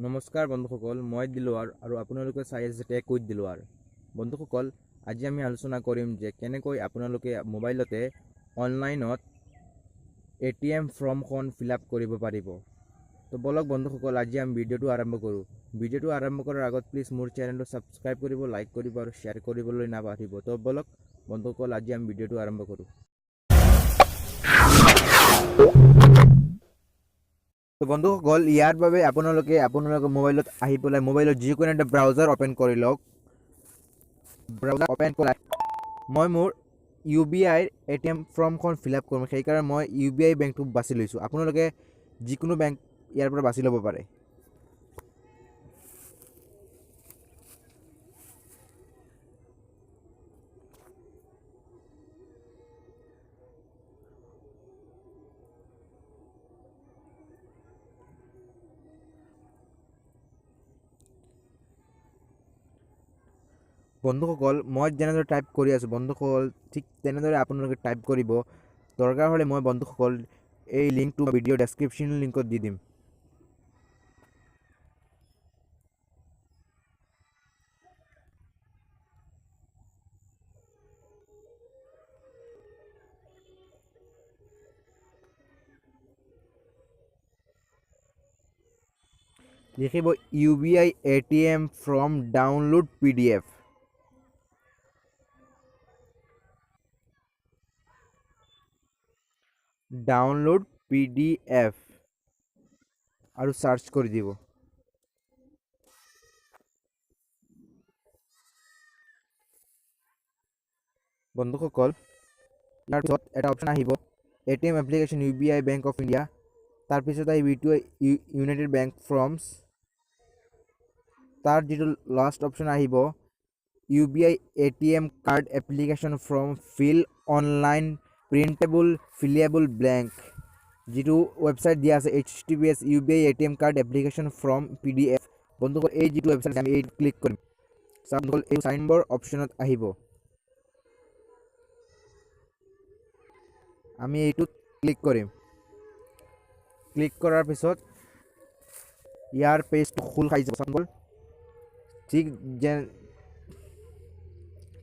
নমস্কাৰ বন্ধুসকল, মই দিলোৱাৰ আৰু আপোনালোকে চাই আছে টেক উইথ দিলোৱাৰ। বন্ধুসকল, আজি আমি আলোচনা কৰিম যে কেনেকৈ আপোনালোকে মোবাইলতে অনলাইনত ATM ফৰ্মখন ফিল আপ কৰিব পাৰিব। তো বলক বন্ধুসকল, আজি আমি ভিডিঅ'টো আৰম্ভ কৰোঁ। ভিডিঅ'টো আৰম্ভ কৰাৰ আগত প্লিজ মোৰ চেনেলটো ছাবস্ক্ৰাইব কৰিব, লাইক কৰিব আৰু শ্বেয়াৰ কৰিবলৈ নাপাহৰিব। তো বলক বন্ধুসকল, আজি আমি ভিডিঅ'টো আৰম্ভ কৰোঁ। তো বন্ধুসকল, ইয়াৰ বাবে আপোনালোকৰ মোবাইলত আহি পেলাই মোবাইলত যিকোনো এটা ব্ৰাউজাৰ অপেন কৰি লওক। ব্ৰাউজাৰ অপেন কৰা মই মোৰ UBI ATM ফৰ্মখন ফিল আপ কৰিম। সেইকাৰণে মই UBI বেংকটো বাছি লৈছোঁ। আপোনালোকে যিকোনো বেংক ইয়াৰ পৰা বাছি ল'ব পাৰে। বন্ধুসকল, মই যেনেদৰে টাইপ কৰি আছোঁ, বন্ধুসকল ঠিক তেনেদৰে আপোনালোকে টাইপ কৰিব। দৰকাৰ হ'লে মই বন্ধুসকল এই লিংকটো ভিডিঅ' ডেছক্ৰিপশ্যন লিংকত দি দিম। লিখিব UBI ATM form download PDF। Download PDF আৰু চাৰ্চ কৰি দিব। বন্ধুসকল, ইয়াৰ পিছত এটা অপশ্যন আহিব ATM application UBI Bank of India. তাৰপিছত আহিব ইউনাইটেড বেংক ফৰ্মছ। তাৰ যিটো লাষ্ট অপশ্যন আহিব UBI ATM card application form fill online printable fillable blank, যিটো ৱেবছাইট দিয়া আছে HTTPS UBI ATM card application form PDF। বন্ধুসকল, এই যিটো ৱেবছাইট আমি এই ক্লিক কৰিম। বন্ধুসকল, এই চাইনবৰ অপশ্যনত আহিব। আমি এইটোত ক্লিক কৰিম। ক্লিক কৰাৰ পিছত ইয়াৰ পেজটো খোল খাই যাব।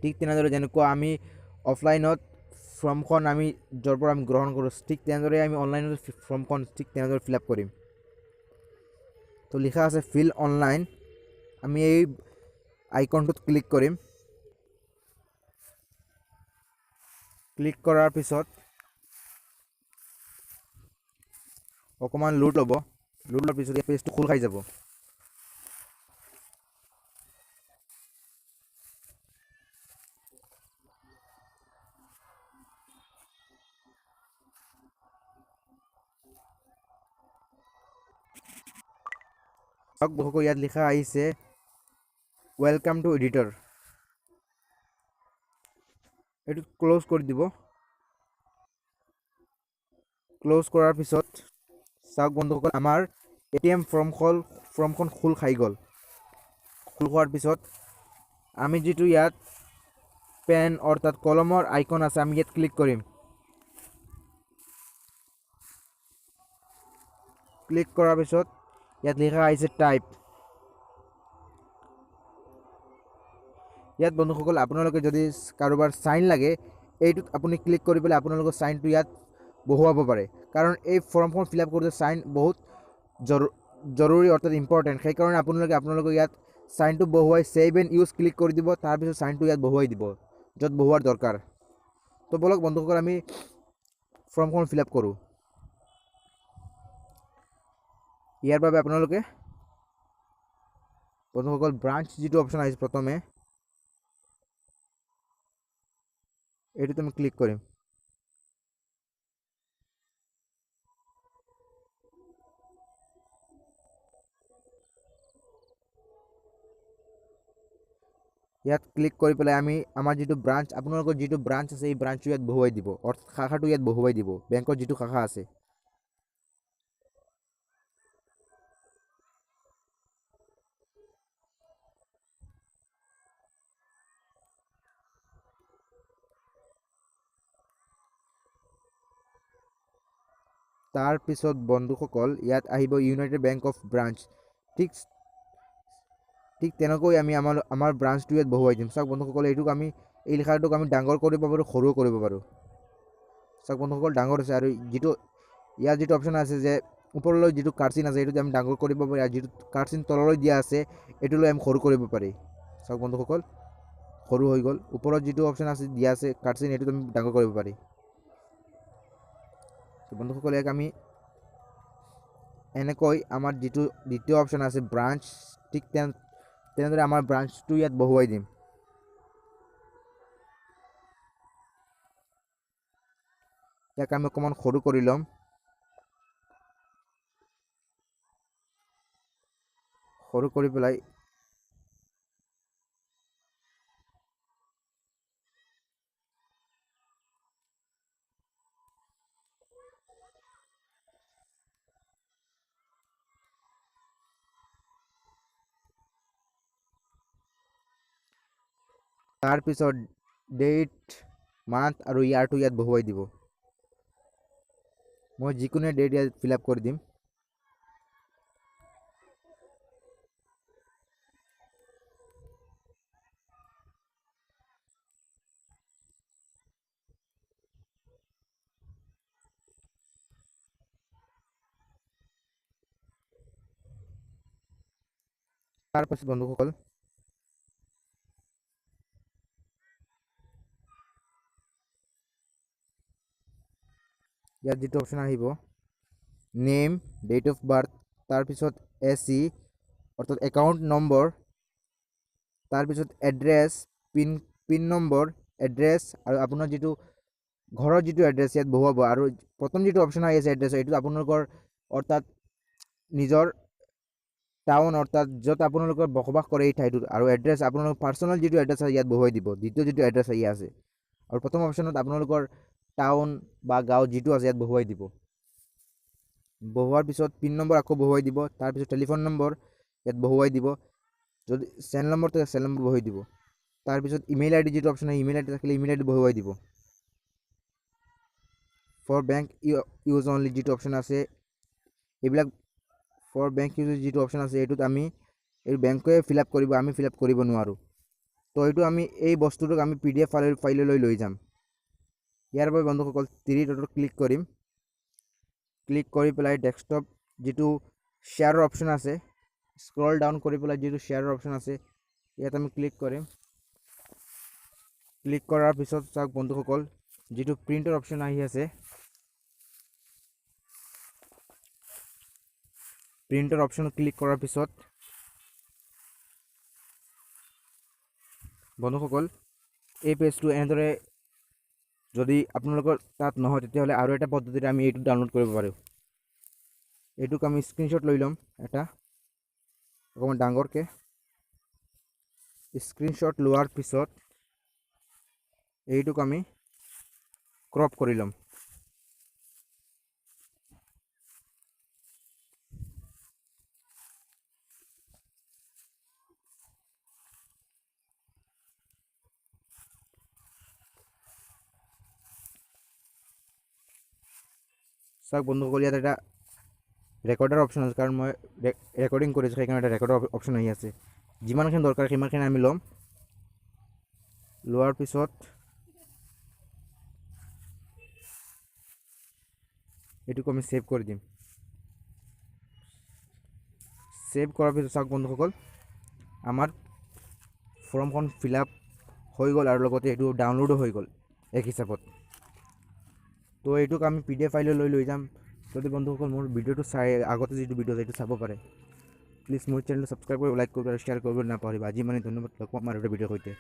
ঠিক তেনেদৰে যেনেকুৱা আমি অফলাইনত ফৰ্মখন আমি য'ৰ পৰা আমি গ্ৰহণ কৰোঁ, ঠিক তেনেদৰে আমি অনলাইনত ফৰ্মখন ঠিক তেনেদৰে ফিল আপ কৰিম। তো লিখা আছে ফিল অনলাইন। আমি এই আইকনটোত ক্লিক কৰিম। ক্লিক কৰাৰ পিছত অকণমান লোড ল'ব। লোড লোৱাৰ পিছত এই পেজটো খোল খাই যাব। বন্ধুসকল, ইয়াত লিখা আহিছে ৱেলকাম টু এডিটৰ। এইটো ক্ল'জ কৰি দিব। ক্ল'জ কৰাৰ পিছত চাওক বন্ধুসকল, আমাৰ ATM ফৰ্মখন খোল খাই গ'ল। খোল খোৱাৰ পিছত আমি যিটো ইয়াত পেন অৰ্থাৎ কলমৰ আইকন আছে, আমি ইয়াত ক্লিক কৰিম। ক্লিক কৰাৰ পিছত ইয়াত লিখা আহিছে টাইপ। ইয়াত বন্ধুসকল, আপোনালোকে যদি কাৰোবাৰ চাইন লাগে, এইটোত আপুনি ক্লিক কৰি পেলাই আপোনালোকৰ চাইনটো ইয়াত বহুৱাব পাৰে। কাৰণ এই ফৰ্মখন ফিল আপ কৰোঁতে চাইন বহুত জৰুৰী অৰ্থাৎ ইম্পৰ্টেণ্ট। সেইকাৰণে আপোনালোকে ইয়াত চাইনটো বহুৱাই ছেভ এণ্ড ইউজ ক্লিক কৰি দিব। তাৰপিছত চাইনটো ইয়াত বহুৱাই দিব য'ত বহুৱাৰ দৰকাৰ। তো বলক বন্ধুসকল, আমি ফৰ্মখন ফিল আপ কৰোঁ। ইয়াৰ বাবে আপোনালোকে বন্ধুসকল ব্ৰাঞ্চ যিটো অপশ্যন আহিছে প্ৰথমে, এইটোত আমি ক্লিক কৰিম। ইয়াত ক্লিক কৰি পেলাই আমি আমাৰ যিটো ব্ৰাঞ্চ, আপোনালোকৰ যিটো ব্ৰাঞ্চ আছে এই ব্ৰাঞ্চটো ইয়াত বহুৱাই দিব, অৰ্থাৎ শাখাটো ইয়াত বহুৱাই দিব, বেংকৰ যিটো শাখা আছে। তাৰপিছত বন্ধুসকল, ইয়াত আহিব ইউনাইটেড বেংক অফ ব্ৰাঞ্চ। ঠিক ঠিক তেনেকৈ আমি আমাৰ ব্ৰাঞ্চটো ইয়াত বহুৱাই দিম। চাওক বন্ধুসকল, এইটোক আমি এই লিখাটোক আমি ডাঙৰ কৰিব পাৰোঁ, সৰুও কৰিব পাৰোঁ। চাওক বন্ধুসকল, ডাঙৰ হৈছে। আৰু ইয়াৰ যিটো অপশ্যন আছে যে ওপৰলৈ যিটো কাৰ্চিন আছে এইটো আমি ডাঙৰ কৰিব পাৰি, আৰু যিটো কাৰ্চিন তললৈ দিয়া আছে এইটোলৈ আমি সৰু কৰিব পাৰি। চাওক বন্ধুসকল, সৰু হৈ গ'ল। ওপৰত যিটো অপশ্যন আছে দিয়া আছে কাৰ্চিন, এইটোত আমি ডাঙৰ কৰিব পাৰি। বন্ধুসকল, ইয়াক আমি এনেকৈ আমাৰ যিটো দ্বিতীয় অপশ্যন আছে ব্ৰাঞ্চ, ঠিক তেনেদৰে আমাৰ ব্ৰাঞ্চটো ইয়াত বহুৱাই দিম। ইয়াক আমি অকণমান সৰু কৰি ল'ম। সৰু কৰি পেলাই তাৰপিছত ডেট, মান্থ আৰু ইয়াৰটো ইয়াত বহুৱাই দিব। মই যিকোনো ডেট ইয়াত ফিল আপ কৰি দিম। তাৰপাছত বন্ধুসকল, ইয়াত যিটো অপশ্যন আহিব নেম, ডেট অফ বাৰ্থ, তাৰপিছত SC অৰ্থাৎ একাউণ্ট নম্বৰ, তাৰপিছত এড্ৰেছ, পিন নম্বৰ, এড্ৰেছ আৰু আপোনাৰ যিটো ঘৰৰ যিটো এড্ৰেছ ইয়াত বহুৱাব। আৰু প্ৰথম যিটো অপশ্যন আহি আছে এড্ৰেছ, এইটো আপোনালোকৰ অৰ্থাৎ নিজৰ টাউন, অৰ্থাৎ য'ত আপোনালোকৰ বসবাস কৰে এই ঠাইটোত। আৰু এড্ৰেছ আপোনালোকৰ পাৰ্চনেল যিটো এড্ৰেছ আছে ইয়াত বহুৱাই দিব। দ্বিতীয় যিটো এড্ৰেছ আহি আছে, আৰু প্ৰথম অপশ্যনত আপোনালোকৰ টাউন বা গাঁও যিটো আছে ইয়াত বহুৱাই দিব। বহুৱাৰ পিছত পিন নম্বৰ আকৌ বহুৱাই দিব। তাৰপিছত টেলিফোন নম্বৰ ইয়াত বহুৱাই দিব। যদি চেল নম্বৰ থাকে চেল নম্বৰ বহুৱাই দিব। তাৰপিছত ইমেইল ID যিটো অপশ্যন আছে, ইমেইল ID থাকিলে ইমেইল ID বহুৱাই দিব। ফৰ বেংক ইউজ অনলি যিটো অপশ্যন আছে, এইবিলাক ফৰ বেংক ইউজ যিটো অপশ্যন আছে এইটোত আমি এই বেংকে ফিল আপ কৰিব, আমি ফিল আপ কৰিব নোৱাৰোঁ। তো এইটো আমি এই বস্তুটোক আমি PDF ফাইললৈ লৈ যাম। ইয়াৰ বাবে বন্ধুসকল 3 ডটত ক্লিক কৰিম। ক্লিক কৰি পেলাই ডেস্কটপ যিটো শ্বেয়াৰৰ অপশ্যন আছে, স্ক্ৰল ডাউন কৰি পেলাই যিটো শ্বেয়াৰৰ অপশ্যন আছে ইয়াত আমি ক্লিক কৰিম। ক্লিক কৰাৰ পিছত চাওক বন্ধুসকল, যিটো প্ৰিণ্টৰ অপশ্যন আহি আছে, প্ৰিণ্টৰ অপশ্যন ক্লিক কৰাৰ পিছত বন্ধুসকল এই পেজটো এনেদৰে, যদি আপোনালোকৰ তাত নহয় তেতিয়াহ'লে আৰু এটা পদ্ধতিৰে আমি এইটো ডাউনলোড কৰিব পাৰোঁ। এইটোক আমি স্ক্ৰীনশ্বট লৈ ল'ম, এটা অকণমান ডাঙৰকৈ। স্ক্ৰীনশ্বট লোৱাৰ পিছত এইটোক আমি ক্ৰপ কৰি ল'ম। চাওক বন্ধুসকল, ইয়াত এটা ৰেকৰ্ডাৰ অপশ্যন আছে, কাৰণ মই ৰেকৰ্ডিং কৰিছোঁ সেইকাৰণে এটা ৰেকৰ্ডাৰ অপশ্যন আহি আছে। যিমানখিনি দৰকাৰ সিমানখিনি আমি ল'ম। লোৱাৰ পিছত এইটোক আমি ছেভ কৰি দিম। ছেভ কৰাৰ পিছত চাওক বন্ধুসকল, আমাৰ ফৰ্মখন ফিল আপ হৈ গ'ল আৰু লগতে এইটো ডাউনলোডো হৈ গ'ল এক হিচাপত। তো এইটোক আমি PDF ফাইললৈ লৈ যাম। যদি বন্ধুসকল মোৰ ভিডিঅ'টো চাই আগতে যিটো ভিডিঅ' আছে সেইটো চাব পাৰে, প্লিজ মোৰ চেনেলটো ছাবস্ক্ৰাইব কৰি লাইক কৰিব আৰু শ্বেয়াৰ কৰিব নাপাহৰিব। আজি মানে ধন্যবাদ, লগ পাম আৰু এটা ভিডিঅ'ৰ সৈতে।